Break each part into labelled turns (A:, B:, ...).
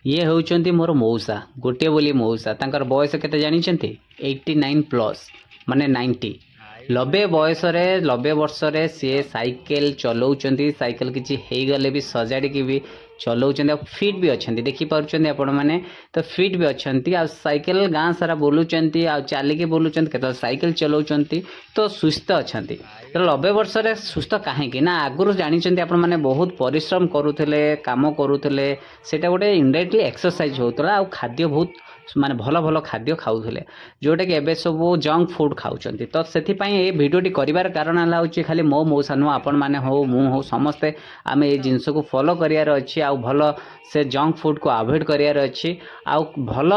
A: ये होउचंती मोर मौसा गोटे बोली मौसा तांकर बयस केते जानिचंती 89+ माने 90 90 बयस रे 90 वर्ष रे सी साइकिल चलाउचंती साइकिल किछि हेई गले भी सजाड़ी की भी चलाउचंती फिट भी अछंती देखि पारुचंती आपण माने तो फिट भी अछंती आ साइकिल गां सारा बोलुचंती आ चाली के बोलुचंती केत साइकिल चलाउचंती तो सुस्थ अछंती तो 90 वर्ष रे सुस्थ काहे कि ना आगुरु जानिचंती आपण माने बहुत परिश्रम करूथिले काम करूथिले सेटा गोटे इनडायरेक्टली एक्सरसाइज होतला आ खाद्य बहुत माने भल भल खाद्य खाऊले जोटा कि एबे सब जंक फूड खाऊचंती तो सेथि पई ए वीडियोटी करिवार कारण हला होची खाली मो मौसा नु आपण माने हो मु हो समस्ते आमे ए जिंस को फॉलो करियार अछि आ भल से जंक फूड को अवॉइड करियार अछि आ भल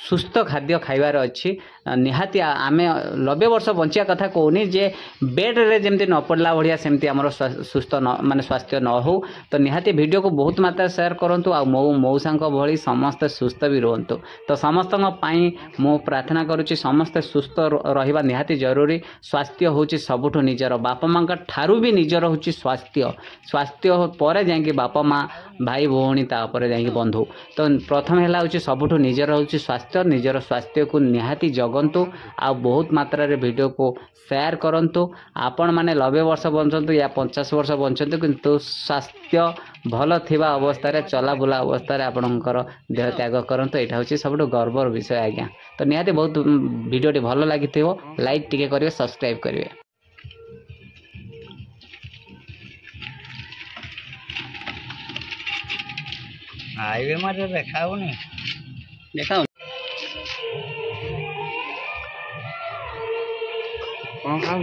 A: सुस्थ खाद्य खाइबार अछि निहाती आमे 90 वर्ष बंचिया कथा कहूनी जे बेड रे जेमति न पड़ला बढ़िया सेमति हमर सुस्थ न माने स्वास्थ्य न हो तो निहाती वीडियो को बहुत मात्रा शेयर करंतु आ मौसांक भली समस्त सुस्थ भी रहंतु तो समस्त पाई मो प्रार्थना करुच्ची समस्ते सुस्थ रहिबा निहाती जरूरी स्वास्थ्य होची सबुठो निजर बापा मां का ठारू भी निजर होची स्वास्थ्य स्वास्थ्य परे जांकी बापा मां भाई भौणी तापर जांकी बंधु तो प्रथम हैला होची सबुठो निजर होची स्वास्थ्य निजर स्वास्थ्य को निहाती जगंतु आ बहुत मात्रा रे वीडियो को शेयर करंतु आपण माने 90 वर्ष बंचंतु या 50 वर्ष बंचंतु किंतु स्वास्थ्य भल थिबा अवस्था रे चला बुला अवस्था रे आपणकर देह त्याग करंतु एटा होची सबुठो गर्वर विषय आज्ञा तो निहाती बहुत वीडियो टी भल लागिथिबो लाइक टिके करिवे सब्सक्राइब करिवे
B: हाईवे मारे देखाउनी
A: देखाओ
B: कौन खाऊ